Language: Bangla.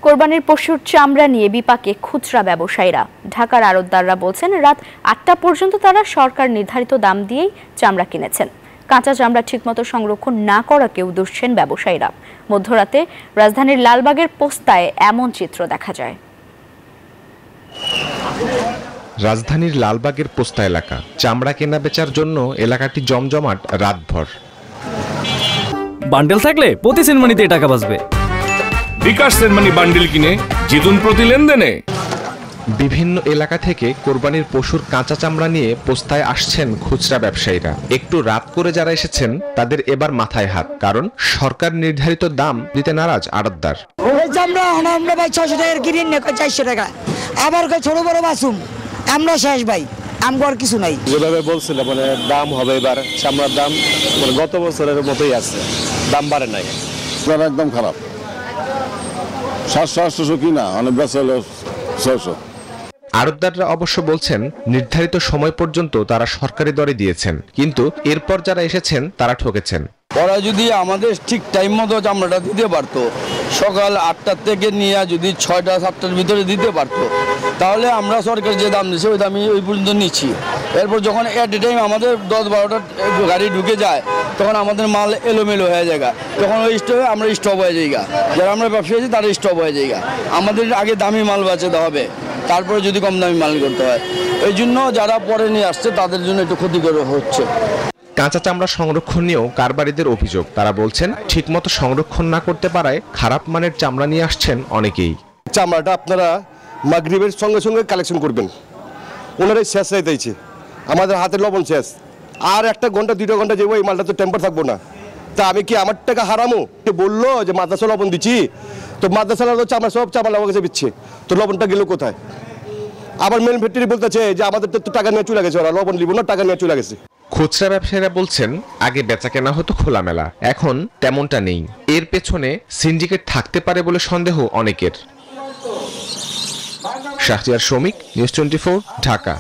কোরবানির পশুর চামড়া নিয়ে বিপাকে খুচরা ব্যবসায়ীরা। ঢাকার আড়তদাররা বলছেন রাত ৮টা পর্যন্ত তারা সরকার নির্ধারিত দাম দিয়েই চামড়া কিনেছেন। কাঁচা চামড়া ঠিকমতো সংরক্ষণ না করাকেও দুষছেন ব্যবসায়ীরা। মধ্যরাতে রাজধানীর লালবাগের পোস্তায় এমন চিত্র দেখা যায়। রাজধানীর লালবাগের পোস্তা এলাকা, চামড়া কেনা বেচার জন্য এলাকাটি জমজমাট রাতভর। বান্ডেল থাকলে প্রতি সেনমানিতে টাকা বাঁচবে। বিকাশ সেনমানি বান্ডেল কিনে জিতুন প্রতি লেনদেনে। বিভিন্ন এলাকা থেকে কোরবানির পশুর কাঁচা চামড়া নিয়ে পোস্তায় আসছেন খুচরা ব্যবসায়ীরা। একটু রাত করে যারা এসেছেন তাদের এবার মাথায় হাত, কারণ সরকার নির্ধারিত দাম দিতে নারাজ আড়তদার। আমরা ভাই 600 টাকার কিনে নিয়ে 400 টাকা, আবার ছোট বড় বাসুম আমরা শেষ ভাই, আমগর কিছু নাই। যেভাবে বলছিল মানে দাম হবে এবার চামড়ার দাম মানে গত বছরের মতোই আছে, দাম বাড়ে নাই। একদম খারাপ, 700-800 কিনা অনেক বেশি হলো 600। আড়তদাররা অবশ্য বলছেন নির্ধারিত সময় পর্যন্ত তারা সরকারি দরে দিয়েছেন, কিন্তু এরপর যারা এসেছেন তারা ঠকেছেন। ওরা যদি আমাদের ঠিক টাইম মতো চামড়াটা দিতে পারতো, সকাল 8টার থেকে নিয়ে যদি 6টা-7টার ভিতরে দিতে পারতো, তাহলে আমরা সরকার যে দাম দিচ্ছে ওই দামই ওই পর্যন্ত নিচ্ছি। এরপর যখন এট এ টাইম আমাদের 10-12টা গাড়ি ঢুকে যায় তখন আমাদের মাল এলোমেলো হয়ে যায়, তখন ওই স্টপে আমরা স্টপ হয়ে যাই। যারা আমরা ব্যবসায়ী আছি তারা স্টপ হয়ে যাই। আমাদের আগে দামি মাল বাঁচাতে হবে, তারপরে যদি কম দামি মাল করতে হয়। এই জন্য যারা পরে নিয়ে আসছে তাদের জন্য একটু ক্ষতিকর হচ্ছে। কাঁচা চামড়া সংরক্ষণ নিয়েও কারবারিদের অভিযোগ। তারা বলছেন ঠিকমতো সংরক্ষণ না করতে পারায় খারাপ মানের চামড়া নিয়ে আসছেন অনেকেই। চামড়াটা আপনারা মাগরিবের সঙ্গে সঙ্গে কালেকশন করবেন, ওনারাই শেষ হয়ে দিয়েছে, আমাদের হাতের লবণ শেষ। আর 1 ঘন্টা 2 ঘন্টা যাবো, এই মালটা তো টেম্পার থাকবো না। তা আমি কি আমার টাকা হারামো? বললো যে মাদ্রাসা লবণ দিচ্ছি, তো মাদ্রাসা চামড়া সব চামড়া লবণ কাছে দিচ্ছে, তো লবণটা গেল কোথায়? আবার মেল ফ্যাক্টরি বলতেছে যে আমাদের তো টাকা নিয়ে চলে গেছে, ওরা লবণ নিব না, টাকা নিয়ে চলে গেছে। খুচরা ব্যবসায়ীরা বলছেন আগে বেচা কেনা হতো খোলামেলা, এখন তেমনটা নেই। এর পেছনে সিন্ডিকেট থাকতে পারে বলে সন্দেহ অনেকের। শাহরিয়ার শমিক, নিউজ 24, ঢাকা।